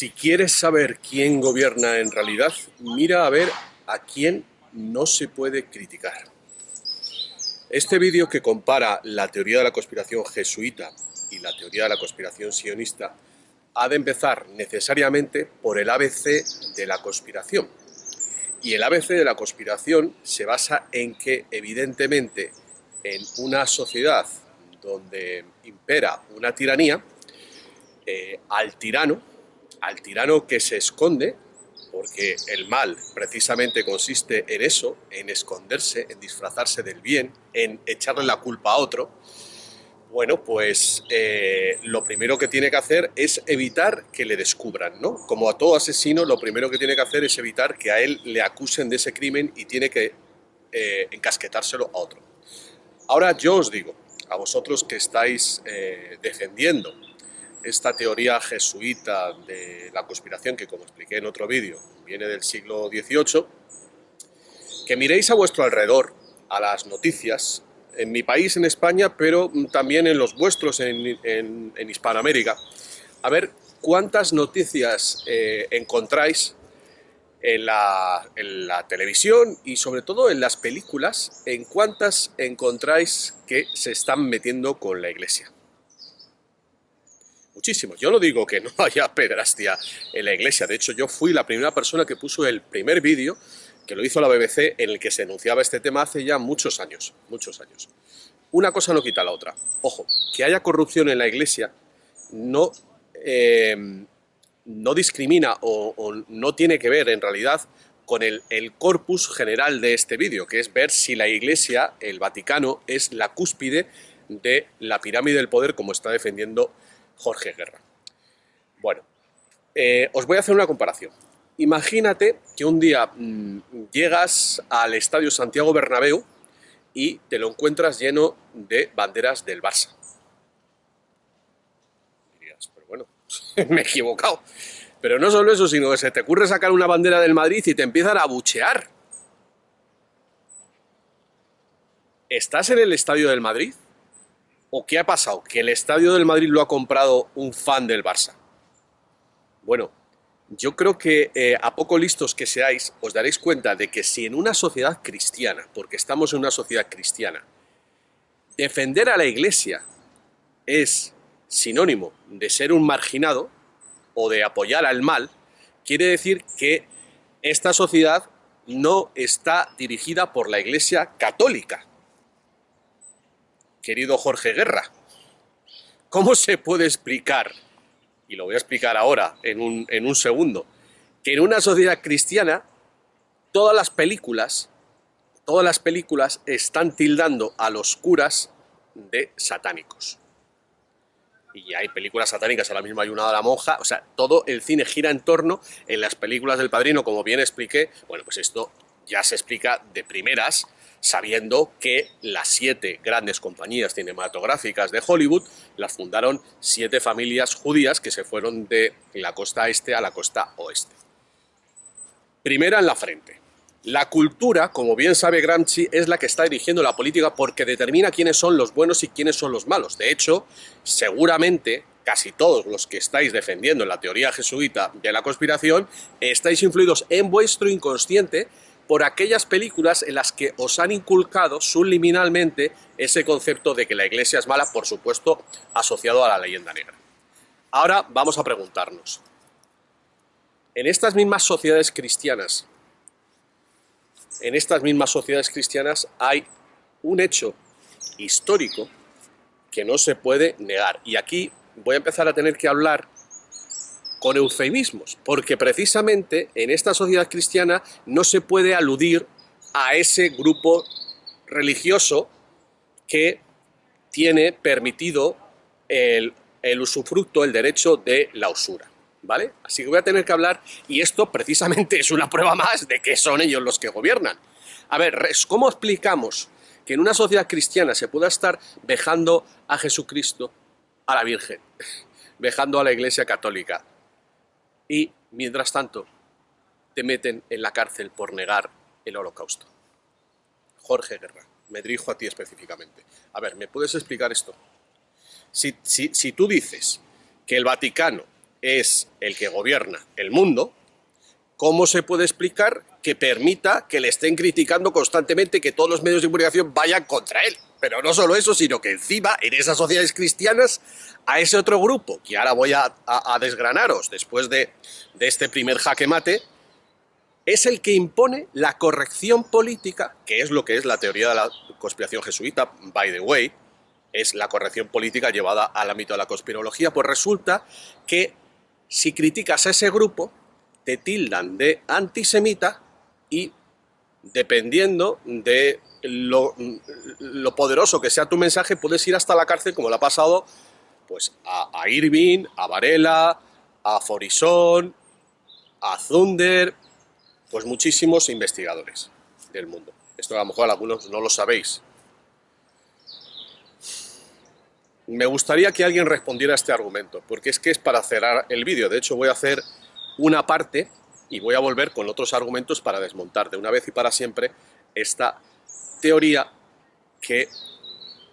Si quieres saber quién gobierna en realidad, mira a ver a quién no se puede criticar. Este vídeo que compara la teoría de la conspiración jesuita y la teoría de la conspiración sionista ha de empezar necesariamente por el ABC de la conspiración. Y el ABC de la conspiración se basa en que, evidentemente, en una sociedad donde impera una tiranía, al tirano que se esconde, porque el mal precisamente consiste en eso, en esconderse, en disfrazarse del bien, en echarle la culpa a otro, bueno, pues lo primero que tiene que hacer es evitar que le descubran, ¿no? Como a todo asesino, lo primero que tiene que hacer es evitar que a él le acusen de ese crimen y tiene que encasquetárselo a otro. Ahora yo os digo, a vosotros que estáis defendiendo esta teoría jesuita de la conspiración, que como expliqué en otro vídeo, viene del siglo XVIII, que miréis a vuestro alrededor, a las noticias, en mi país, en España, pero también en los vuestros, en Hispanoamérica, a ver cuántas noticias encontráis en la televisión y sobre todo en las películas, en cuántas encontráis que se están metiendo con la Iglesia. Muchísimos. Yo no digo que no haya pederastia en la Iglesia. De hecho, yo fui la primera persona que puso el primer vídeo, que lo hizo la BBC, en el que se denunciaba este tema hace ya muchos años. Muchos años. Una cosa no quita la otra. Ojo, que haya corrupción en la Iglesia no, no discrimina o no tiene que ver en realidad con el corpus general de este vídeo, que es ver si la Iglesia, el Vaticano, es la cúspide de la pirámide del poder como está defendiendo Jorge Guerra. Bueno, os voy a hacer una comparación. Imagínate que un día llegas al Estadio Santiago Bernabéu y te lo encuentras lleno de banderas del Barça. Dirías, pero bueno, me he equivocado. Pero no solo eso, sino que se te ocurre sacar una bandera del Madrid y te empiezan a abuchear. ¿Estás en el Estadio del Madrid? ¿O qué ha pasado? ¿Que el Estadio del Madrid lo ha comprado un fan del Barça? Bueno, yo creo que a poco listos que seáis, os daréis cuenta de que si en una sociedad cristiana, porque estamos en una sociedad cristiana, defender a la Iglesia es sinónimo de ser un marginado o de apoyar al mal, quiere decir que esta sociedad no está dirigida por la Iglesia católica. Querido Jorge Guerra, ¿cómo se puede explicar, y lo voy a explicar ahora en un segundo, que en una sociedad cristiana todas las películas están tildando a los curas de satánicos? Y hay películas satánicas, ahora mismo hay una de la monja, o sea, todo el cine gira en torno, en las películas del Padrino, como bien expliqué, bueno, pues esto ya se explica de primeras, sabiendo que las 7 grandes compañías cinematográficas de Hollywood las fundaron 7 familias judías que se fueron de la costa este a la costa oeste. Primera en la frente. La cultura, como bien sabe Gramsci, es la que está dirigiendo la política porque determina quiénes son los buenos y quiénes son los malos. De hecho, seguramente casi todos los que estáis defendiendo la teoría jesuita de la conspiración estáis influidos en vuestro inconsciente por aquellas películas en las que os han inculcado subliminalmente ese concepto de que la Iglesia es mala, por supuesto, asociado a la leyenda negra. Ahora vamos a preguntarnos, en estas mismas sociedades cristianas, hay un hecho histórico que no se puede negar. Y aquí voy a empezar a tener que hablar con eufemismos, porque precisamente en esta sociedad cristiana no se puede aludir a ese grupo religioso que tiene permitido el usufructo, el derecho de la usura. ¿Vale? Así que voy a tener que hablar, y esto precisamente es una prueba más de que son ellos los que gobiernan. A ver, ¿cómo explicamos que en una sociedad cristiana se pueda estar vejando a Jesucristo, a la Virgen, vejando a la Iglesia Católica, y mientras tanto te meten en la cárcel por negar el Holocausto? Jorge Guerra, me dirijo a ti específicamente. A ver, ¿me puedes explicar esto? Si tú dices que el Vaticano es el que gobierna el mundo, ¿cómo se puede explicar que permita que le estén criticando constantemente, que todos los medios de comunicación vayan contra él? Pero no solo eso, sino que encima, en esas sociedades cristianas, a ese otro grupo, que ahora voy a desgranaros después de este primer jaque mate, es el que impone la corrección política, que es lo que es la teoría de la conspiración jesuita, by the way, es la corrección política llevada al ámbito de la conspirología. Pues resulta que si criticas a ese grupo, te tildan de antisemita y, dependiendo de lo poderoso que sea tu mensaje, puedes ir hasta la cárcel, como le ha pasado pues a Irving, a Varela, a Forisson, a Zunder, pues muchísimos investigadores del mundo. Esto a lo mejor algunos no lo sabéis. Me gustaría que alguien respondiera a este argumento, porque es que es para cerrar el vídeo. De hecho, voy a hacer una parte y voy a volver con otros argumentos para desmontar de una vez y para siempre esta teoría que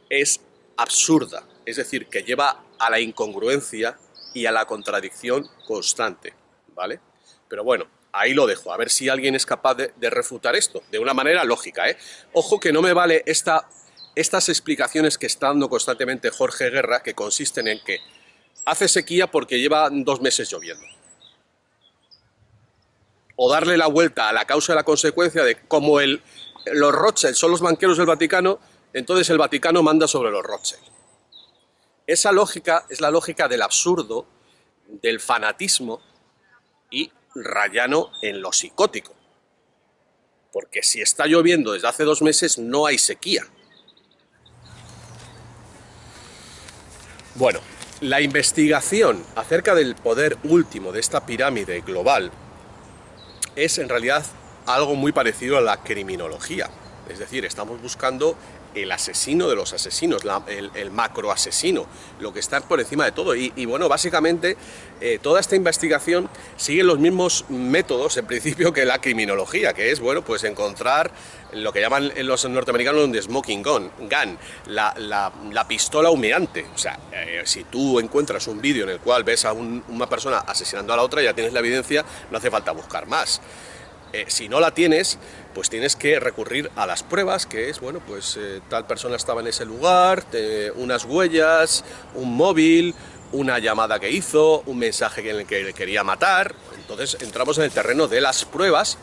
es absurda, es decir, que lleva a la incongruencia y a la contradicción constante, ¿vale? Pero bueno, ahí lo dejo, a ver si alguien es capaz de refutar esto, de una manera lógica, ¿eh? Ojo que no me vale estas explicaciones que está dando constantemente Jorge Guerra, que consisten en que hace sequía porque lleva 2 meses lloviendo. O darle la vuelta a la causa y la consecuencia de como los Rothschild son los banqueros del Vaticano, entonces el Vaticano manda sobre los Rothschild. Esa lógica es la lógica del absurdo, del fanatismo y rayano en lo psicótico. Porque si está lloviendo desde hace 2 meses, no hay sequía. Bueno, la investigación acerca del poder último de esta pirámide global es en realidad algo muy parecido a la criminología. Es decir, estamos buscando el asesino de los asesinos, el macroasesino, lo que está por encima de todo. Y bueno, básicamente toda esta investigación sigue los mismos métodos, en principio, que la criminología, que es, bueno, pues encontrar lo que llaman los norteamericanos un smoking gun, la pistola humeante. O sea, si tú encuentras un vídeo en el cual ves a una persona asesinando a la otra, ya tienes la evidencia, no hace falta buscar más. Si no la tienes, pues tienes que recurrir a las pruebas, que es, bueno, pues tal persona estaba en ese lugar, unas huellas, un móvil, una llamada que hizo, un mensaje en el que le quería matar. Entonces entramos en el terreno de las pruebas.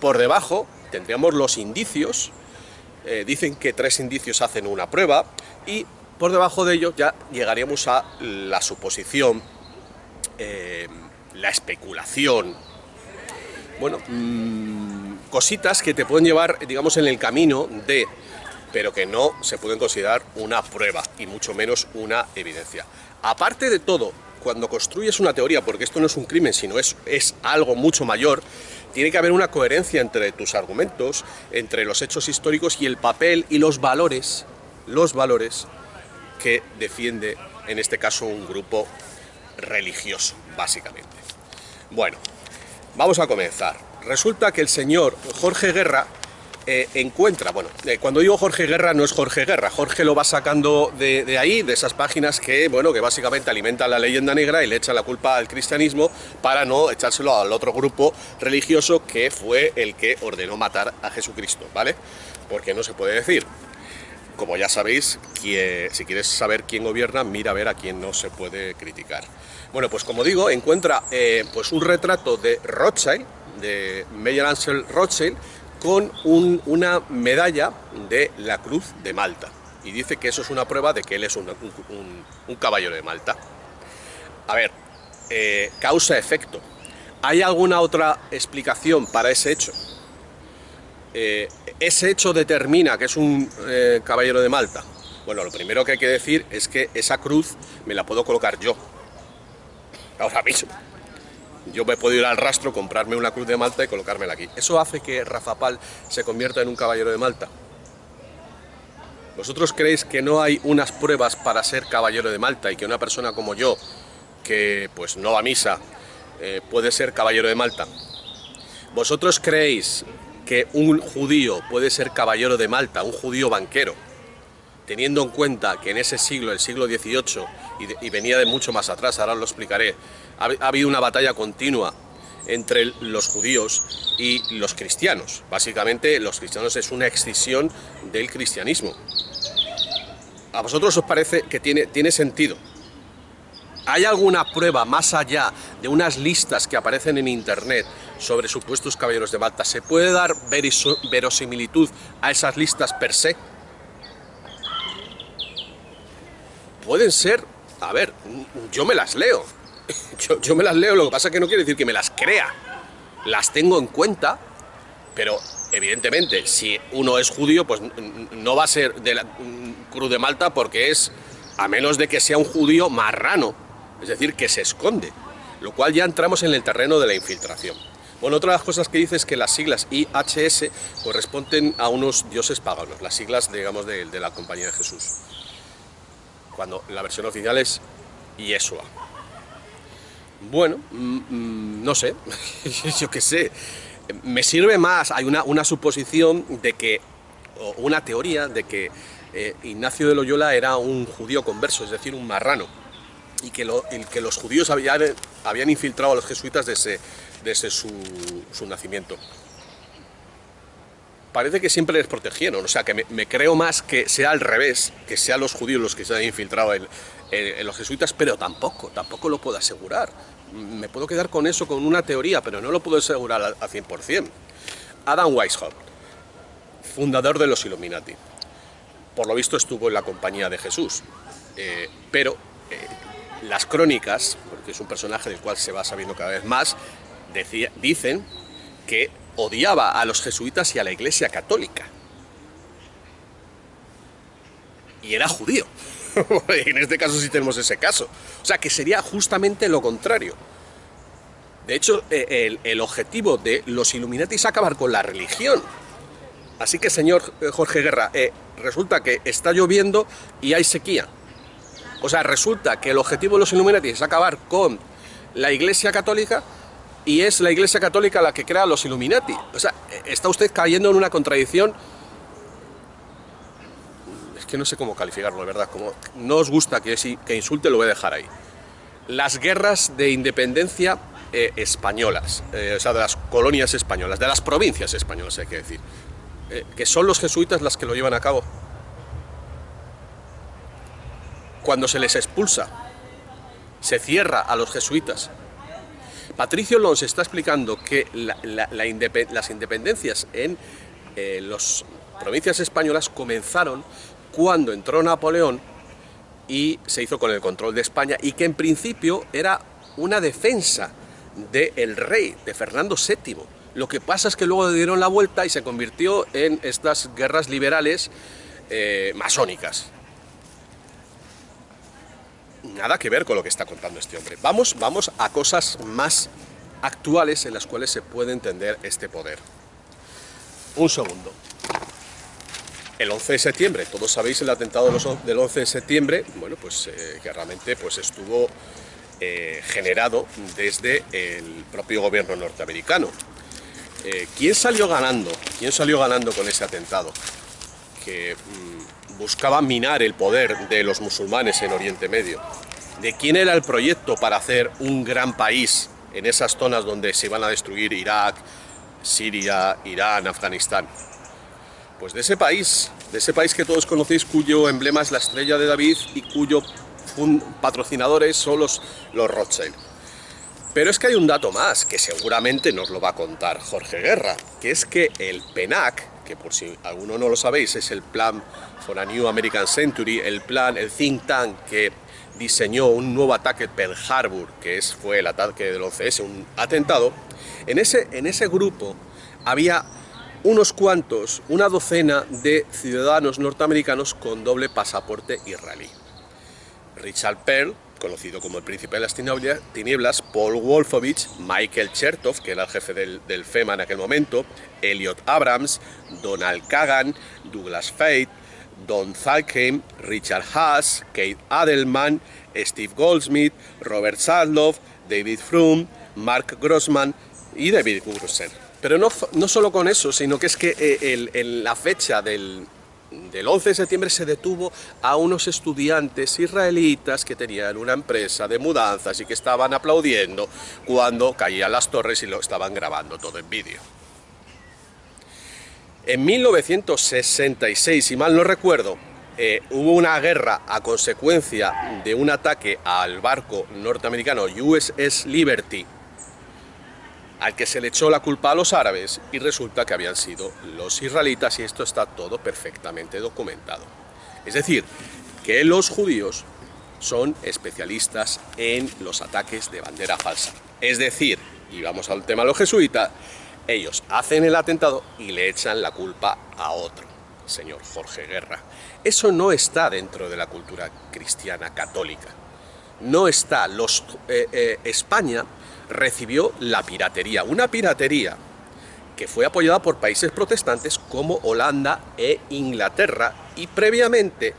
Por debajo tendríamos los indicios. Dicen que 3 indicios hacen una prueba, y por debajo de ello ya llegaríamos a la suposición, la especulación. Bueno, cositas que te pueden llevar, digamos, en el camino de, pero que no se pueden considerar una prueba, y mucho menos una evidencia. Aparte de todo, cuando construyes una teoría, porque esto no es un crimen, sino es algo mucho mayor, tiene que haber una coherencia entre tus argumentos, entre los hechos históricos y el papel y los valores que defiende, en este caso, un grupo religioso, básicamente. Bueno, vamos a comenzar. Resulta que el señor Jorge Guerra encuentra, bueno, cuando digo Jorge Guerra no es Jorge Guerra, Jorge lo va sacando de ahí, de esas páginas que, bueno, que básicamente alimentan la leyenda negra y le echan la culpa al cristianismo para no echárselo al otro grupo religioso que fue el que ordenó matar a Jesucristo, ¿vale? Porque no se puede decir. Como ya sabéis, si quieres saber quién gobierna, mira a ver a quién no se puede criticar. Bueno, pues como digo, encuentra pues un retrato de Rothschild, de Meyer Ansel Rothschild, con una medalla de la Cruz de Malta. Y dice que eso es una prueba de que él es un caballero de Malta. A ver, causa-efecto. ¿Hay alguna otra explicación para ese hecho? ¿Ese hecho determina que es un caballero de Malta? Bueno, lo primero que hay que decir es que esa cruz me la puedo colocar yo, ahora mismo. Yo me puedo ir al rastro, comprarme una cruz de Malta y colocármela aquí. ¿Eso hace que Rafa Pal se convierta en un caballero de Malta? ¿Vosotros creéis que no hay unas pruebas para ser caballero de Malta y que una persona como yo, que pues no va a misa, puede ser caballero de Malta? ¿Vosotros creéis que un judío puede ser caballero de Malta, un judío banquero? teniendo en cuenta que en ese siglo, el siglo XVIII, y venía de mucho más atrás, ahora lo explicaré, ha habido una batalla continua entre los judíos y los cristianos. Básicamente, los cristianos es una excisión del cristianismo. ¿A vosotros os parece que tiene sentido? ¿Hay alguna prueba más allá de unas listas que aparecen en internet sobre supuestos caballeros de Malta? ¿Se puede dar verosimilitud a esas listas per se? Pueden ser, a ver, yo me las leo. Yo me las leo, lo que pasa es que no quiere decir que me las crea. Las tengo en cuenta, pero evidentemente, si uno es judío, pues no va a ser de la Cruz de Malta, porque es, a menos de que sea un judío marrano, es decir, que se esconde, lo cual ya entramos en el terreno de la infiltración. Bueno, otra de las cosas que dice es que las siglas IHS corresponden a unos dioses paganos, las siglas, digamos, de la Compañía de Jesús, cuando la versión oficial es Yeshua. Bueno, no sé, yo qué sé, me sirve más, hay una suposición de que, o una teoría de que Ignacio de Loyola era un judío converso, es decir, un marrano, y que los judíos habían infiltrado a los jesuitas desde su nacimiento. Parece que siempre les protegieron, o sea que me creo más que sea al revés, que sean los judíos los que se han infiltrado en los jesuitas, pero tampoco lo puedo asegurar. Me puedo quedar con eso, con una teoría, pero no lo puedo asegurar al 100%. Adam Weishaupt, fundador de los Illuminati, por lo visto estuvo en la Compañía de Jesús, pero las crónicas, porque es un personaje del cual se va sabiendo cada vez más, dicen que odiaba a los jesuitas y a la Iglesia Católica. Y era judío. En este caso sí tenemos ese caso. O sea, que sería justamente lo contrario. De hecho, el objetivo de los Illuminati es acabar con la religión. Así que, señor Jorge Guerra, resulta que está lloviendo y hay sequía. O sea, resulta que el objetivo de los Illuminati es acabar con la Iglesia Católica, y es la Iglesia Católica la que crea los Illuminati. O sea, está usted cayendo en una contradicción. Es que no sé cómo calificarlo, de verdad. Como no os gusta que insulte, lo voy a dejar ahí. Las guerras de independencia españolas, o sea, de las colonias españolas, de las provincias españolas, hay que decir, que son los jesuitas las que lo llevan a cabo. Cuando se les expulsa, se cierra a los jesuitas. Patricio Lons está explicando que las independencias en las provincias españolas comenzaron cuando entró Napoleón y se hizo con el control de España, y que en principio era una defensa del rey, de Fernando VII. Lo que pasa es que luego le dieron la vuelta y se convirtió en estas guerras liberales masónicas. Nada que ver con lo que está contando este hombre. Vamos a cosas más actuales en las cuales se puede entender este poder. Un segundo. El 11 de septiembre, todos sabéis el atentado del 11 de septiembre, bueno, pues que realmente pues, estuvo generado desde el propio gobierno norteamericano. ¿Quién salió ganando? ¿Quién salió ganando con ese atentado? Que buscaba minar el poder de los musulmanes en Oriente Medio. ¿De quién era el proyecto para hacer un gran país en esas zonas donde se iban a destruir Irak, Siria, Irán, Afganistán? Pues de ese país que todos conocéis, cuyo emblema es la estrella de David y cuyo patrocinadores son los Rothschild. Pero es que hay un dato más, que seguramente nos lo va a contar Jorge Guerra, que es que el PNAC, que por si alguno no lo sabéis, es el Plan for a New American Century, el think tank que diseñó un nuevo ataque Pearl Harbor, que fue el ataque del 11S, un atentado. En ese grupo había unos cuantos, una docena de ciudadanos norteamericanos con doble pasaporte israelí. Richard Perle, conocido como el príncipe de las tinieblas, Paul Wolfowitz, Michael Chertoff, que era el jefe del FEMA en aquel momento, Elliot Abrams, Donald Kagan, Douglas Feith, Don Thalheim, Richard Haas, Kate Adelman, Steve Goldsmith, Robert Sadloff, David Frum, Mark Grossman y David Grusser. Pero no solo con eso, sino que es que en la fecha del del 11 de septiembre se detuvo a unos estudiantes israelitas que tenían una empresa de mudanzas y que estaban aplaudiendo cuando caían las torres y lo estaban grabando todo en vídeo. En 1966, si mal no recuerdo, hubo una guerra a consecuencia de un ataque al barco norteamericano USS Liberty, al que se le echó la culpa a los árabes, y resulta que habían sido los israelitas, y esto está todo perfectamente documentado. Es decir, que los judíos son especialistas en los ataques de bandera falsa. Es decir, y vamos al tema de los jesuitas, ellos hacen el atentado y le echan la culpa a otro, señor Jorge Guerra. Eso no está dentro de la cultura cristiana católica. No está. España recibió la piratería, una piratería que fue apoyada por países protestantes como Holanda e Inglaterra, y previamente,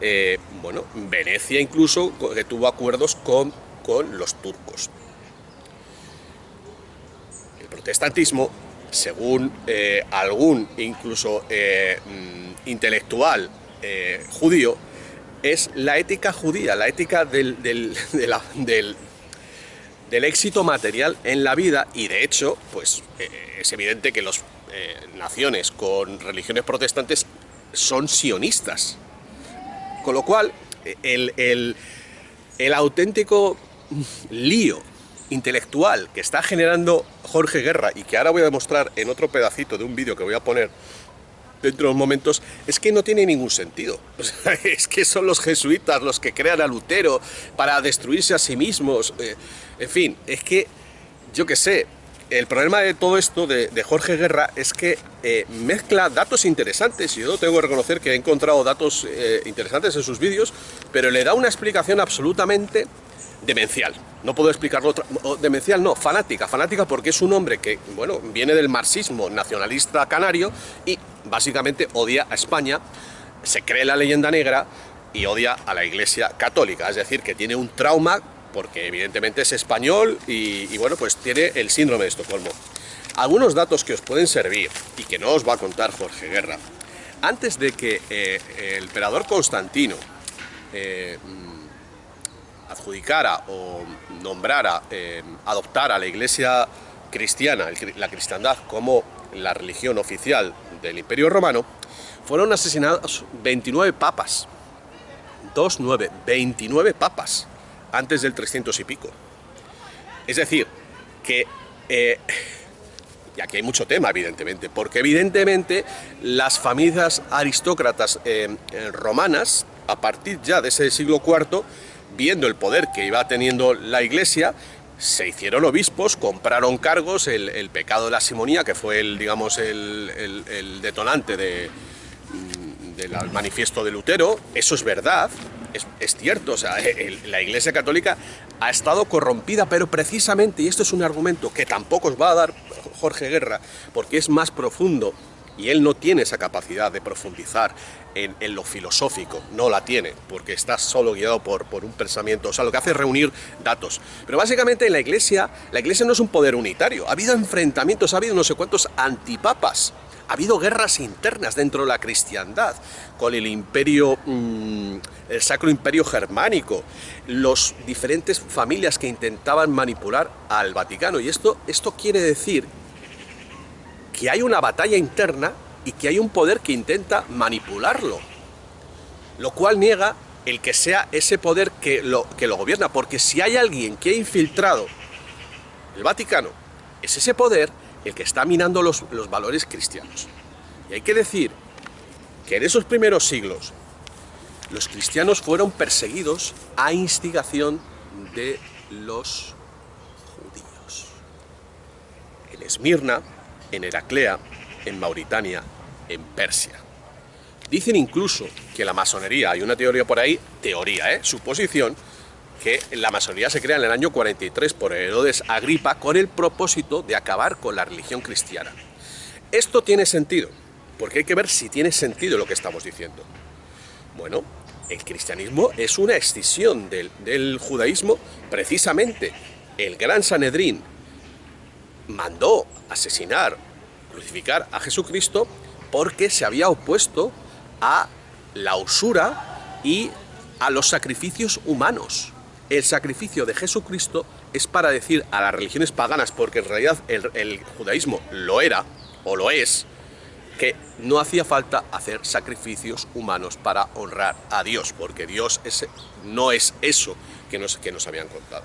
Venecia incluso, que tuvo acuerdos con los turcos. El protestantismo, según algún incluso intelectual judío, es la ética judía, la ética del éxito material en la vida, y de hecho, pues es evidente que las naciones con religiones protestantes son sionistas. Con lo cual, el auténtico lío intelectual que está generando Jorge Guerra, y que ahora voy a demostrar en otro pedacito de un vídeo que voy a poner dentro de unos momentos, es que no tiene ningún sentido. O sea, es que son los jesuitas los que crean a Lutero para destruirse a sí mismos. En fin, es que, yo qué sé, el problema de todo esto de Jorge Guerra es que mezcla datos interesantes, y yo tengo que reconocer que he encontrado datos interesantes en sus vídeos, pero le da una explicación absolutamente demencial. No puedo explicarlo demencial, no, fanática porque es un hombre que, bueno, viene del marxismo nacionalista canario y básicamente odia a España, se cree la leyenda negra y odia a la Iglesia católica. Es decir, que tiene un trauma porque evidentemente es español y bueno, pues tiene el síndrome de Estocolmo. Algunos datos que os pueden servir y que no os va a contar Jorge Guerra. Antes de que el emperador Constantino adjudicara o nombrara, adoptara la Iglesia cristiana, la cristiandad, como la religión oficial del Imperio Romano, fueron asesinados 29 papas. 29 papas antes del 300 y pico. Es decir, que y aquí hay mucho tema, evidentemente, porque evidentemente las familias aristócratas romanas, a partir ya de ese siglo IV, viendo el poder que iba teniendo la Iglesia, se hicieron obispos, compraron cargos, el pecado de la simonía, que fue el detonante del manifiesto de Lutero. Eso es verdad, es cierto. O sea, la Iglesia católica ha estado corrompida, pero precisamente, y esto es un argumento que tampoco os va a dar Jorge Guerra, porque es más profundo, y él no tiene esa capacidad de profundizar en lo filosófico, no la tiene, porque está solo guiado por un pensamiento. O sea, lo que hace es reunir datos. Pero básicamente en la Iglesia no es un poder unitario. Ha habido enfrentamientos, ha habido no sé cuántos antipapas, ha habido guerras internas dentro de la cristiandad, con el imperio, el Sacro Imperio Germánico, los diferentes familias que intentaban manipular al Vaticano. Y esto quiere decir que hay una batalla interna y que hay un poder que intenta manipularlo, lo cual niega el que sea ese poder que lo gobierna, porque si hay alguien que ha infiltrado el Vaticano, es ese poder el que está minando los valores cristianos. Y hay que decir que en esos primeros siglos los cristianos fueron perseguidos a instigación de los judíos. En Esmirna, en Heraclea, en Mauritania, en Persia. Dicen incluso que la masonería, hay una teoría por ahí, suposición, que la masonería se crea en el año 43 por Herodes Agripa con el propósito de acabar con la religión cristiana. Esto tiene sentido, porque hay que ver si tiene sentido lo que estamos diciendo. Bueno, el cristianismo es una escisión del judaísmo. Precisamente el Gran Sanedrín mandó asesinar, crucificar a Jesucristo porque se había opuesto a la usura y a los sacrificios humanos. El sacrificio de Jesucristo es para decir a las religiones paganas, porque en realidad el judaísmo lo era, o lo es, que no hacía falta hacer sacrificios humanos para honrar a Dios, porque Dios no es eso que nos habían contado.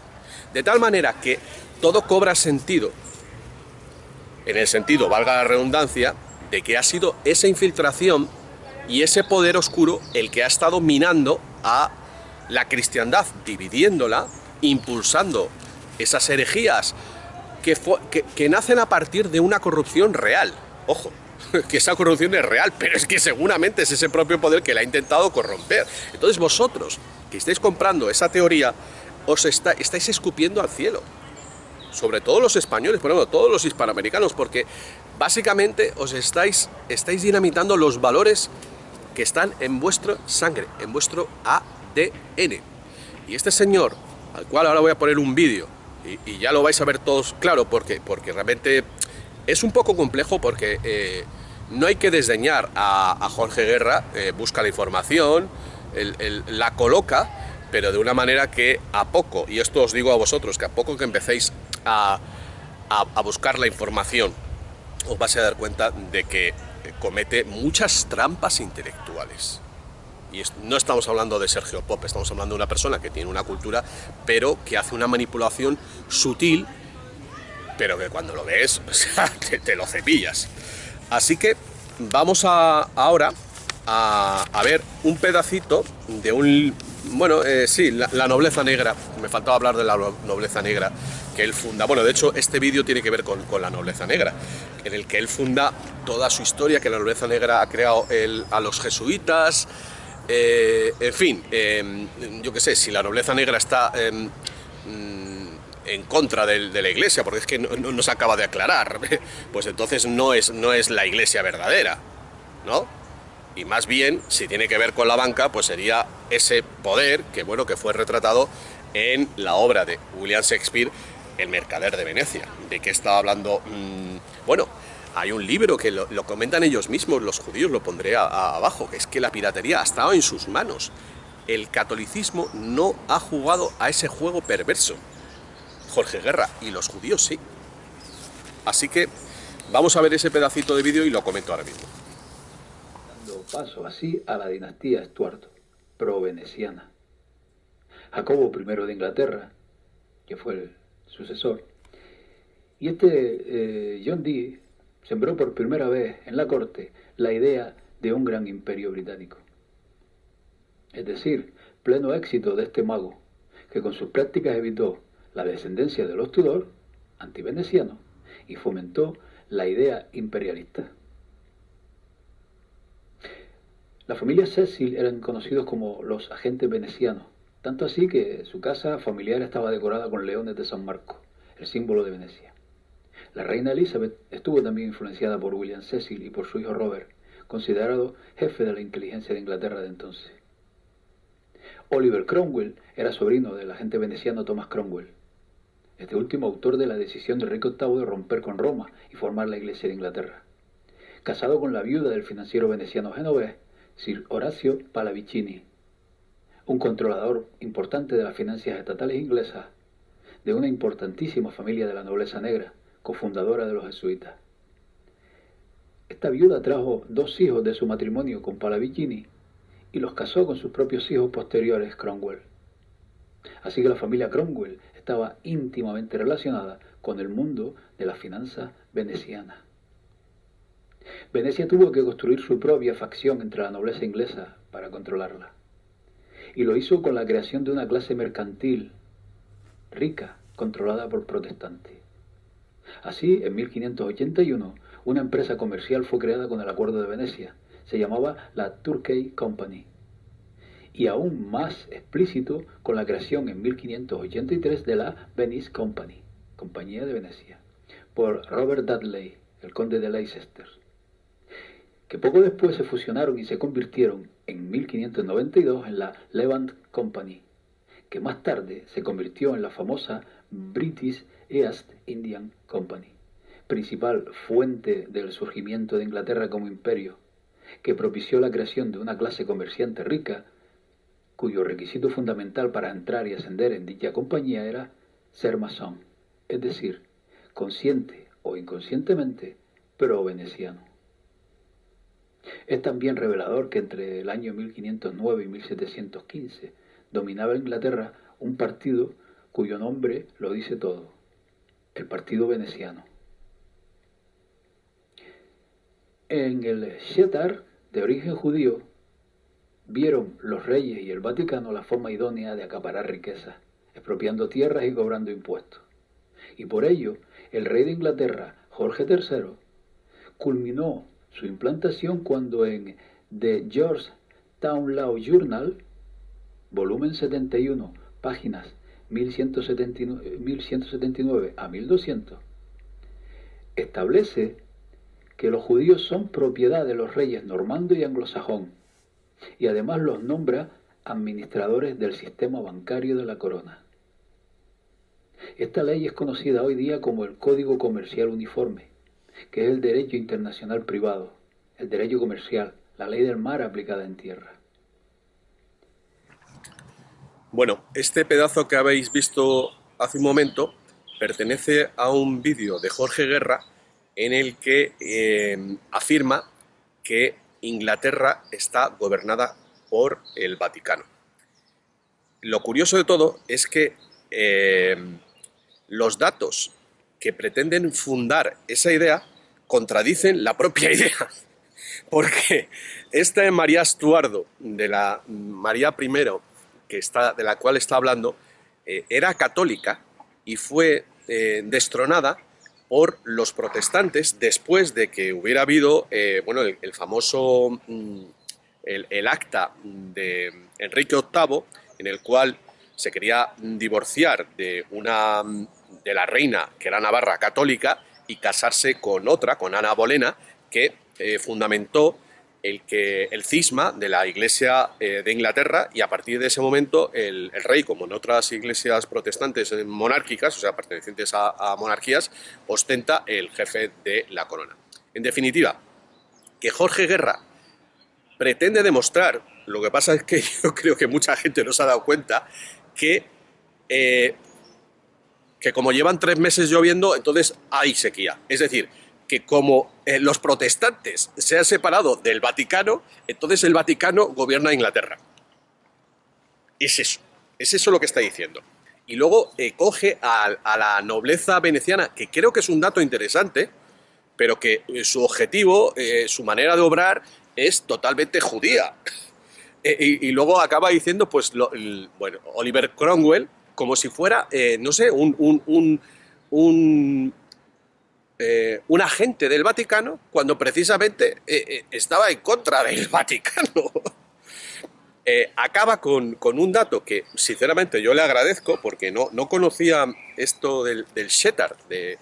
De tal manera que todo cobra sentido, en el sentido, valga la redundancia, de que ha sido esa infiltración y ese poder oscuro el que ha estado minando a la cristiandad, dividiéndola, impulsando esas herejías que nacen a partir de una corrupción real. Ojo, que esa corrupción es real, pero es que seguramente es ese propio poder que la ha intentado corromper. Entonces vosotros, que estáis comprando esa teoría, estáis escupiendo al cielo. Sobre todo los españoles, por ejemplo, todos los hispanoamericanos, porque básicamente os estáis dinamitando los valores que están en vuestra sangre, en vuestro ADN. Y este señor, al cual ahora voy a poner un vídeo, y ya lo vais a ver todos claro, porque realmente es un poco complejo, porque no hay que desdeñar a Jorge Guerra, busca la información, la coloca, pero de una manera que a poco, y esto os digo a vosotros, que a poco que empecéis a buscar la información, os vais a dar cuenta de que comete muchas trampas intelectuales. Y no estamos hablando de Sergio Pop, estamos hablando de una persona que tiene una cultura, pero que hace una manipulación sutil, pero que cuando lo ves, o sea, te lo cepillas. Así que vamos ahora a ver un pedacito de un... Bueno, sí, la nobleza negra. Me faltaba hablar de la nobleza negra que él funda. Bueno, de hecho, este vídeo tiene que ver con la nobleza negra, en el que él funda toda su historia, que la nobleza negra ha creado a los jesuitas. En fin, yo qué sé, si la nobleza negra está en contra de la iglesia, porque es que no se acaba de aclarar, pues entonces no es la iglesia verdadera, ¿no? Y más bien, si tiene que ver con la banca, pues sería ese poder que, bueno, que fue retratado en la obra de William Shakespeare, El mercader de Venecia. ¿De qué estaba hablando? Bueno, hay un libro que lo comentan ellos mismos, los judíos, lo pondré abajo, que es que la piratería ha estado en sus manos. El catolicismo no ha jugado a ese juego perverso, Jorge Guerra, y los judíos sí. Así que vamos a ver ese pedacito de vídeo y lo comento ahora mismo. Dando paso así a la dinastía Estuardo, pro-veneciana. Jacobo I de Inglaterra, que fue el sucesor, y John Dee sembró por primera vez en la corte la idea de un gran imperio británico. Es decir, pleno éxito de este mago, que con sus prácticas evitó la descendencia de los Tudor, antivenecianos, y fomentó la idea imperialista. La familia Cecil eran conocidos como los agentes venecianos, tanto así que su casa familiar estaba decorada con leones de San Marco, el símbolo de Venecia. La reina Elizabeth estuvo también influenciada por William Cecil y por su hijo Robert, considerado jefe de la inteligencia de Inglaterra de entonces. Oliver Cromwell era sobrino del agente veneciano Thomas Cromwell, este último autor de la decisión de Enrique VIII de romper con Roma y formar la Iglesia de Inglaterra. Casado con la viuda del financiero veneciano genovés, Sir Horacio Pallavicini, un controlador importante de las finanzas estatales inglesas, de una importantísima familia de la nobleza negra, cofundadora de los jesuitas. Esta viuda trajo 2 hijos de su matrimonio con Pallavicini y los casó con sus propios hijos posteriores, Cromwell. Así que la familia Cromwell estaba íntimamente relacionada con el mundo de la finanza veneciana. Venecia tuvo que construir su propia facción entre la nobleza inglesa para controlarla. Y lo hizo con la creación de una clase mercantil, rica, controlada por protestantes. Así, en 1581, una empresa comercial fue creada con el Acuerdo de Venecia. Se llamaba la Turkey Company. Y aún más explícito con la creación en 1583 de la Venice Company, Compañía de Venecia, por Robert Dudley, el conde de Leicester, que poco después se fusionaron y se convirtieron en 1592 en la Levant Company, que más tarde se convirtió en la famosa British East Indian Company, principal fuente del surgimiento de Inglaterra como imperio, que propició la creación de una clase comerciante rica, cuyo requisito fundamental para entrar y ascender en dicha compañía era ser masón, es decir, consciente o inconscientemente, pero veneciano. Es también revelador que entre el año 1509 y 1715 dominaba Inglaterra un partido cuyo nombre lo dice todo, el Partido Veneciano. En el Shetar, de origen judío, vieron los reyes y el Vaticano la forma idónea de acaparar riquezas, expropiando tierras y cobrando impuestos. Y por ello, el rey de Inglaterra, Jorge III, culminó su implantación cuando en The Georgetown Law Journal, volumen 71, páginas 1179 a 1200, establece que los judíos son propiedad de los reyes normando y anglosajón, y además los nombra administradores del sistema bancario de la corona. Esta ley es conocida hoy día como el Código Comercial Uniforme, que es el derecho internacional privado, el derecho comercial, la ley del mar aplicada en tierra. Bueno, este pedazo que habéis visto hace un momento pertenece a un vídeo de Jorge Guerra en el que afirma que Inglaterra está gobernada por el Vaticano. Lo curioso de todo es que los datos que pretenden fundar esa idea contradicen la propia idea, porque esta María Estuardo, de la María I, de la cual está hablando, era católica y fue destronada por los protestantes después de que hubiera habido el famoso el acta de Enrique VIII, en el cual se quería divorciar de la reina, que era navarra católica, y casarse con otra, con Ana Bolena, que fundamentó el cisma de la Iglesia de Inglaterra, y a partir de ese momento el rey, como en otras iglesias protestantes monárquicas, o sea, pertenecientes a monarquías, ostenta el jefe de la corona. En definitiva, que Jorge Guerra pretende demostrar, lo que pasa es que yo creo que mucha gente no se ha dado cuenta, que como llevan 3 meses lloviendo, entonces hay sequía. Es decir, que como los protestantes se han separado del Vaticano, entonces el Vaticano gobierna Inglaterra. Es eso lo que está diciendo. Y luego coge a la nobleza veneciana, que creo que es un dato interesante, pero que su objetivo, su manera de obrar, es totalmente judía. Y luego acaba diciendo, pues, Oliver Cromwell, como si fuera, no sé, un agente del Vaticano, cuando precisamente estaba en contra del Vaticano. Acaba con un dato que sinceramente yo le agradezco, porque no conocía esto del Shetar, de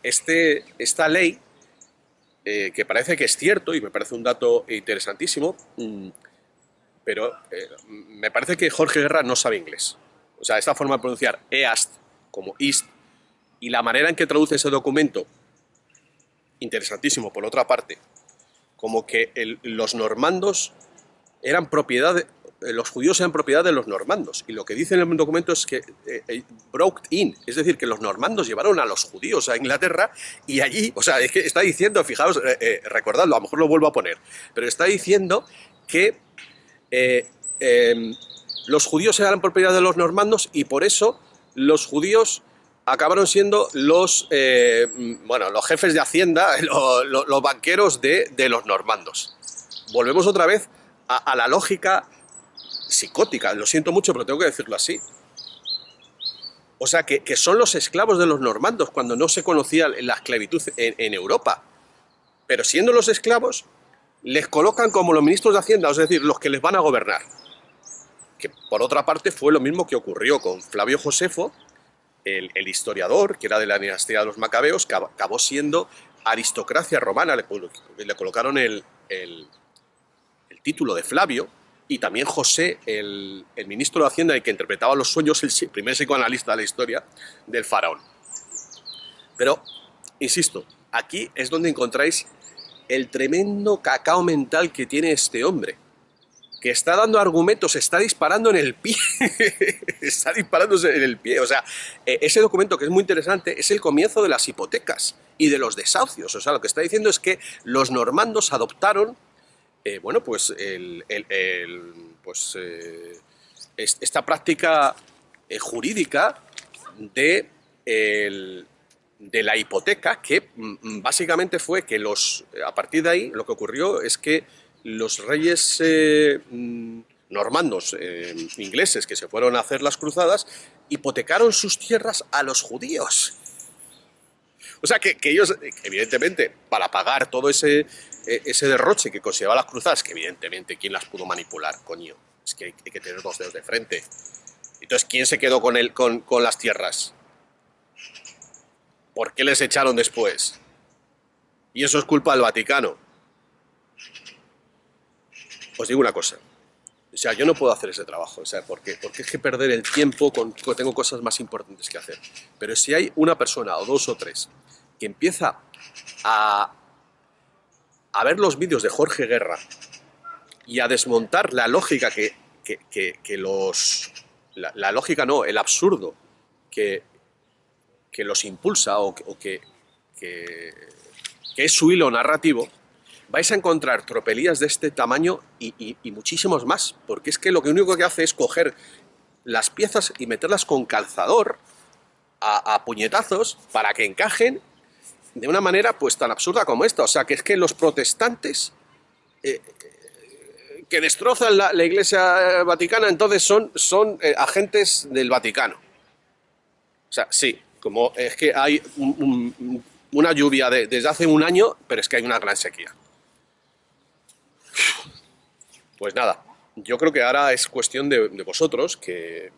esta ley, que parece que es cierto y me parece un dato interesantísimo, pero me parece que Jorge Guerra no sabe inglés. O sea, esta forma de pronunciar EAST como East, y la manera en que traduce ese documento, interesantísimo por otra parte, como que los normandos eran propiedad, los judíos eran propiedad de los normandos, y lo que dice en el documento es que brought in, es decir, que los normandos llevaron a los judíos a Inglaterra, y allí, o sea, es que está diciendo, fijaos, recordadlo, a lo mejor lo vuelvo a poner, pero está diciendo que los judíos eran propiedad de los normandos, y por eso los judíos acabaron siendo los jefes de hacienda, los banqueros de los normandos. Volvemos otra vez a la lógica psicótica, lo siento mucho, pero tengo que decirlo así. O sea, que son los esclavos de los normandos, cuando no se conocía la esclavitud en Europa. Pero siendo los esclavos, les colocan como los ministros de Hacienda, es decir, los que les van a gobernar. Que por otra parte fue lo mismo que ocurrió con Flavio Josefo, el historiador, que era de la dinastía de los Macabeos, que acabó siendo aristocracia romana, le colocaron el título de Flavio, y también José, el ministro de Hacienda, el que interpretaba los sueños, el primer psicoanalista de la historia del faraón. Pero, insisto, aquí es donde encontráis el tremendo cacao mental que tiene este hombre, que está dando argumentos, está disparando en el pie, está disparándose en el pie. O sea, ese documento, que es muy interesante, es el comienzo de las hipotecas y de los desahucios. O sea, lo que está diciendo es que los normandos adoptaron, bueno, pues, esta práctica jurídica de, de la hipoteca, que básicamente fue que a partir de ahí lo que ocurrió es que los reyes normandos, ingleses, que se fueron a hacer las cruzadas, hipotecaron sus tierras a los judíos. O sea, que ellos, evidentemente, para pagar todo ese derroche que conllevaba las cruzadas, que evidentemente, ¿quién las pudo manipular, coño? Es que hay que tener dos dedos de frente. Entonces, ¿quién se quedó con las tierras? ¿Por qué les echaron después? Y eso es culpa del Vaticano. Os digo una cosa. O sea, yo no puedo hacer ese trabajo. O sea, ¿por qué? Porque es que perder el tiempo tengo cosas más importantes que hacer. Pero si hay una persona, o dos o tres, que empieza a ver los vídeos de Jorge Guerra y a desmontar la lógica la lógica no, el absurdo que los impulsa o que es su hilo narrativo, vais a encontrar tropelías de este tamaño y muchísimos más, porque es que lo único que hace es coger las piezas y meterlas con calzador a puñetazos para que encajen de una manera pues tan absurda como esta. O sea, que es que los protestantes que destrozan la Iglesia Vaticana entonces son agentes del Vaticano. O sea, sí, como es que hay una lluvia desde hace un año, pero es que hay una gran sequía. Pues nada, yo creo que ahora es cuestión de vosotros que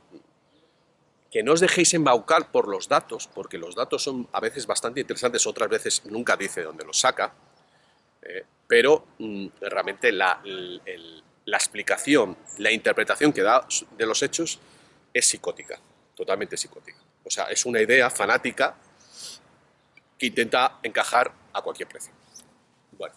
no os dejéis embaucar por los datos, porque los datos son a veces bastante interesantes, otras veces nunca dice dónde los saca, pero realmente la explicación, la interpretación que da de los hechos es psicótica, totalmente psicótica. O sea, es una idea fanática que intenta encajar a cualquier precio. Bueno.